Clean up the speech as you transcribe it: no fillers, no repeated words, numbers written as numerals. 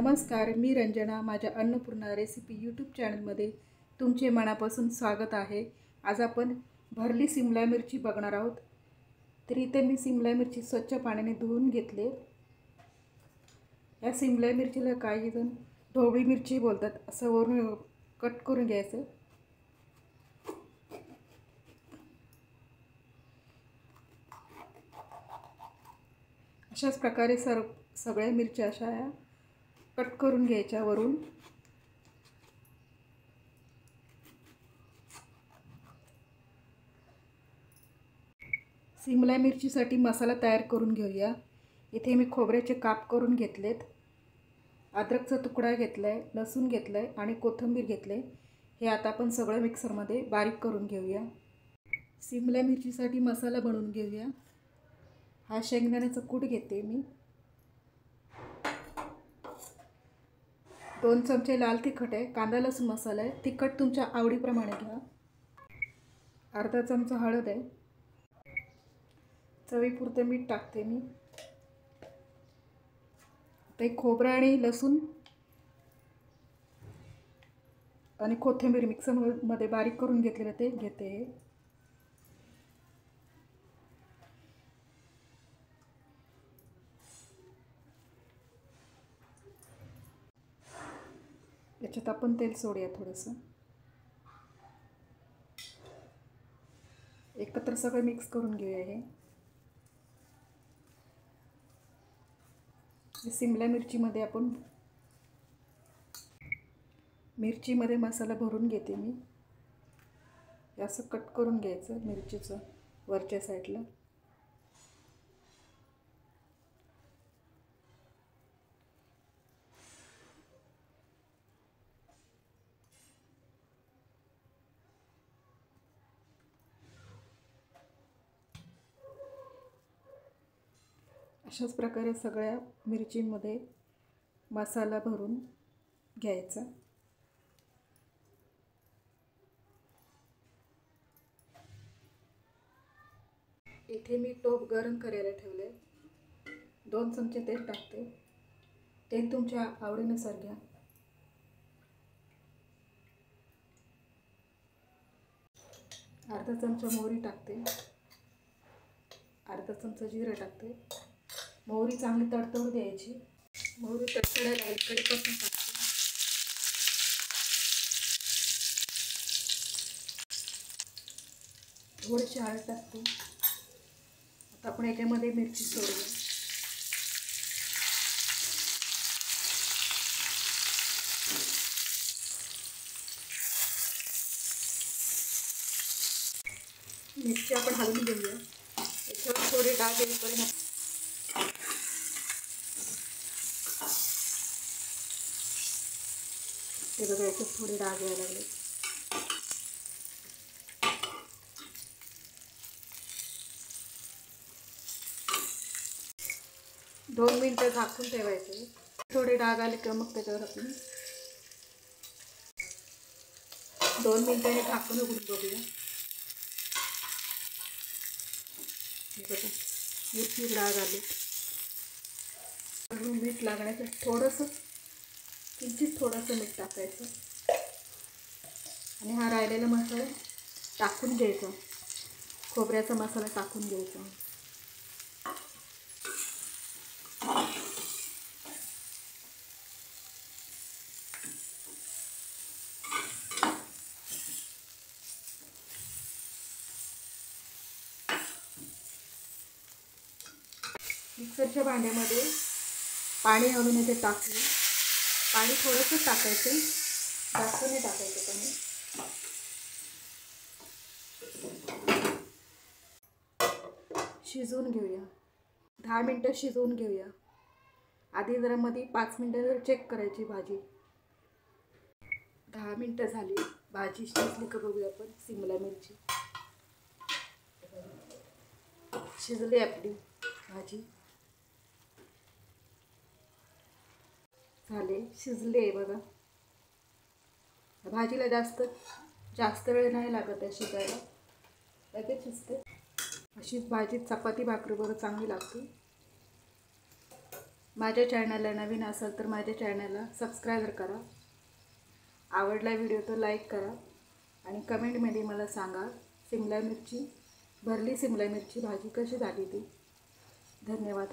नमस्कार, मी रंजना. माझ्या Annapurna recipe YouTube चॅनलमध्ये तुमचे मनापासून स्वागत आहे. आज आपण भरली सिमला मिरची बघणार आहोत. तर इथे मी सिमला मिरची स्वच्छ पाण्याने धुवून घेतले. या सिमला मिरचीला काही जण ढोबळी मिरची बोलतात. असं वरून कट करून घ्यायचं. अशाच प्रकारे सगळ्या मिरच्या अशा कट करून घ्यायच्या वरून. सिमला मिरचीसाठी मसाला तयार करून घेऊया. इथे मी खोबऱ्याचे काप करून घेतलेत, अद्रकचा तुकडा घेतलाय, लसूण घेतलाय आणि कोथिंबीर घेतले. हे आता आपण सगळं मिक्सरमध्ये बारीक करून घेऊया. सिमला मिरचीसाठी मसाला बनवून घेऊया. हा शेंगदाण्याचा कूट घेते मी. 2 चमचे लाल तिखट आहे. कांदा लसूण मसाला आहे. तिखट तुमच्या आवडीप्रमाणे घ्या. अर्धा चमचा हळद आहे. चवीपुरतं मीठ टाकते मी. ते खोबरं आणि लसूण आणि कोथिंबीर मिक्सरमध्ये बारीक करून घेतलेलं ते घेते. याच्यात आपण तेल सोडूया थोडंसं. एकत्र सगळं मिक्स करून घेऊया. हे सिमला मिरचीमध्ये मसाला भरून घेते मी. असं कट करून घ्यायचं मिरचीचं वरच्या साईडला. अशाच प्रकारे सगळ्या मिरचींमध्ये मसाला भरून घ्यायचा. इथे मी टोप गरम करायला ठेवले. 2 चमचे तेल टाकते. तेल तुमच्या आवडीनुसार घ्या. अर्धा चमचा मोहरी टाकते. अर्धा चमचा जिरं टाकते. मोहरी चांगली तडतडू द्यायची. मोहरी तडतडायला लागली कढीपत्ता टाकते. थोडीशी हळद टाकते. आता आपण याच्यामध्ये मिरची सोडूया. मिरची आपण हलवून घेऊया. याच्यावर थोडे डाग येईपर्यंत ते बघा, याच्यात थोडे डाग यायला लागले. दोन मिनिटं झाकून ठेवायचे. थोडे डाग आले किंवा मग त्याच्यावर आपण 2 मिनिटांनी झाकून उघडून बघूया. हे बघा, मिरची डाग आले. मीठ लागण्याचं किंचित थोडंसं मीठ टाकायचं आणि हा राहिलेला मसाला टाकून घ्यायचा. खोबऱ्याचा मसाला टाकून घ्यायचा. मिक्सरच्या भांड्यामध्ये पाणी घालून याचे टाकले. पाणी थोडंसं टाकायचं, जास्त नाही टाकायचं पाणी. शिजवून घेऊया. 10 मिनटं शिजवून घेऊया. आधी जरा मध्ये 5 मिनटं चेक करायची भाजी. 10 मिनटं झाली. भाजी शिजली का बघूया आपण. सिमला मिरची शिजली आपली भाजी. झाले, शिजले बघा. भाजीला जास्त वेळ नाही लागत आहे शिजायला, लगेच शिजते. अशीच भाजी चपाती भाकरीबरोबर चांगली लागते. माझ्या चॅनलला नवीन असाल तर माझ्या चॅनलला सबस्क्राईब करा. आवडला व्हिडिओ तर लाईक करा आणि कमेंटमध्ये मला सांगा भरली शिमला मिरची भाजी कशी झाली ती. धन्यवाद.